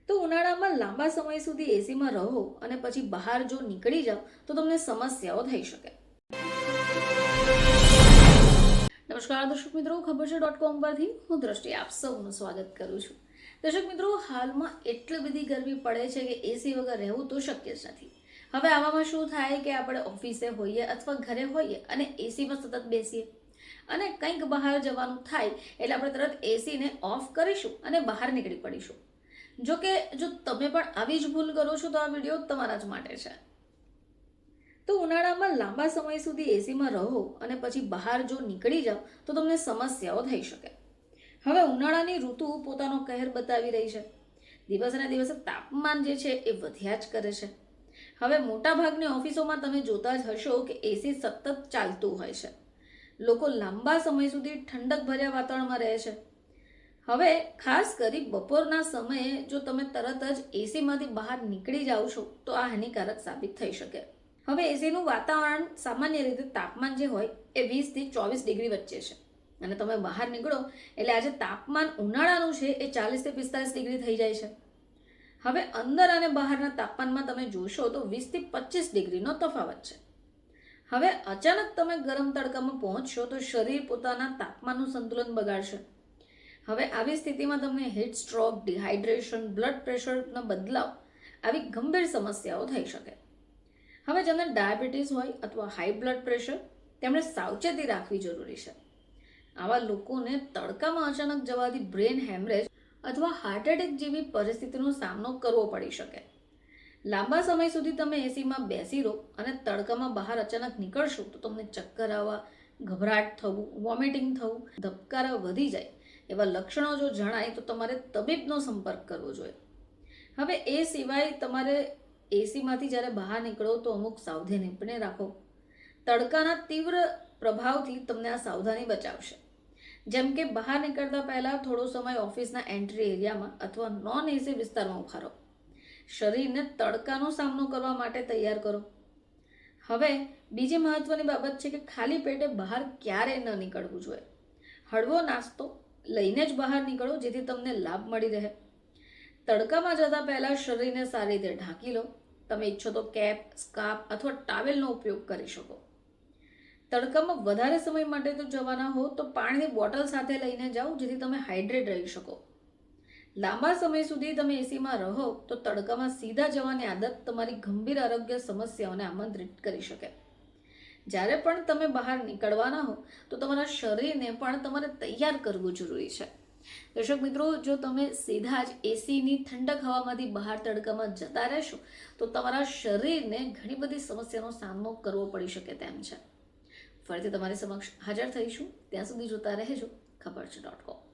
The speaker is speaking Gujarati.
તો ઉનાળામાં લાંબા સમય સુધી એસીમાં રહો અને પછી બહાર જો નીકળી જાઓ તો તમને સમસ્યાઓ થઈ શકે. નમસ્કાર દર્શક મિત્રો, ખબર છે .com પરથી હું દ્રષ્ટિ આપ સૌનું સ્વાગત કરું છું. દર્શક મિત્રો, હાલમાં એટલી બધી ગરમી પડે છે કે એસી વગર રહેવું તો શક્ય જ નથી. હવે આવામાં શું થાય કે આપણે ઓફિસે હોઈએ અથવા ઘરે હોઈએ અને એસીમાં સતત બેસીએ અને કંઈક બહાર જવાનું થાય એટલે આપણે તરત એસીને ઓફ કરીશું અને બહાર નીકળી પડીશું. જો તમે પણ આવી જ ભૂલ કરો છો તો આ વિડીયો તમારા જ માટે છે. તો ઉનાળામાં લાંબા સમય સુધી એસીમાં રહો અને પછી બહાર જો નીકળી જાઓ તો તમને સમસ્યાઓ થઈ શકે. હવે ઉનાળાની ઋતુ પોતાનો કહેર બતાવી રહી છે. દિવસને દિવસે તાપમાન જે છે એ વધ્યા જ કરે છે. હવે મોટાભાગની ઓફિસોમાં તમે જોતા જ હશો કે એસી સતત ચાલતું હોય છે. લોકો લાંબા સમય સુધી ઠંડક ભર્યા વાતાવરણમાં રહે છે. હવે ખાસ કરી બપોરના સમયે જો તમે તરત જ એસીમાંથી બહાર નીકળી જાઓ છો તો આ હાનિકારક સાબિત થઈ શકે. હવે એસીનું વાતાવરણ સામાન્ય રીતે તાપમાન જે હોય એ 20 થી 24 ડિગ્રી વચ્ચે છે અને તમે બહાર નીકળો એટલે આજે તાપમાન ઉનાળાનું છે એ 40 થી 45 ડિગ્રી થઈ જાય છે. હવે અંદર અને બહારના તાપમાનમાં તમે જોશો તો 20 થી 25 ડિગ્રીનો તફાવત છે. હવે અચાનક તમે ગરમ તડકામાં પહોંચશો તો શરીર પોતાના તાપમાનનું સંતુલન બગાડશે. હવે આવી સ્થિતિમાં તમને હીટ સ્ટ્રોક, ડિહાઇડ્રેશન, બ્લડ પ્રેશરના બદલાવ આવી ગંભીર સમસ્યાઓ થઈ શકે. હવે જેમને ડાયાબિટીસ હોય અથવા હાઈ બ્લડ પ્રેશર તેમણે સાવચેતી રાખવી જરૂરી છે. આવા લોકોને તડકામાં અચાનક જવાથી બ્રેન હેમરેજ અથવા હાર્ટ એટેક જેવી પરિસ્થિતિનો સામનો કરવો પડી શકે. લાંબા સમય સુધી તમે એસીમાં બેસી રહો અને તડકામાં બહાર અચાનક નીકળશો તો તમને ચક્કર આવવા, ગભરાટ થવું, વોમિટિંગ થવું, ધબકારા વધી જાય એવા લક્ષણો જો જણાય તો તમારે તબીબનો સંપર્ક કરવો જોઈએ. હવે એ સિવાય તમારે એસીમાંથી જ્યારે બહાર નીકળો તો અમુક સાવધાની પણ રાખો. તડકાના તીવ્ર પ્રભાવથી તમને આ સાવધાની બચાવશે. જેમ કે બહાર નીકળતા પહેલાં થોડો સમય ઓફિસના એન્ટ્રી એરિયામાં અથવા નોન એસી વિસ્તારમાં ઉભા રહો. શરીરને તડકાનો સામનો કરવા માટે તૈયાર કરો. હવે બીજી મહત્વની બાબત છે કે ખાલી પેટે બહાર ક્યારેય ન નીકળવું જોઈએ. હળવો નાસ્તો લઈને જ બહાર નીકળો જેથી તમને લાભ મળી રહે. તડકામાં જતા પહેલા શરીરને સારી રીતે ઢાંકી લો. તમે ઈચ્છો તો કેપ, સ્કાર્ફ અથવા ટાવેલનો ઉપયોગ કરી શકો. તડકામાં વધારે સમય માટે તો જવાના હો તો પાણીની બોટલ સાથે લઈને જાઓ જેથી તમે હાઇડ્રેટ રહી શકો. લાંબા સમય સુધી તમે એસીમાં રહો તો તડકામાં સીધા જવાની આદત તમારી ગંભીર આરોગ્ય સમસ્યાઓને આમંત્રિત કરી શકે. જ્યારે પણ તમે બહાર નીકળવાના હો તો તમારા શરીરને પણ તમારે તૈયાર કરવું જરૂરી છે. દર્શક મિત્રો, જો તમે સીધા જ એસીની ઠંડક હવામાંથી બહાર તડકામાં જતા રહેશો તો તમારા શરીરને ઘણી બધી સમસ્યાનો સામનો કરવો પડી શકે તેમ છે. ફરીથી તમારી સમક્ષ હાજર થઈશું. ત્યાં સુધી જોતા રહેજો ખબર છે .com.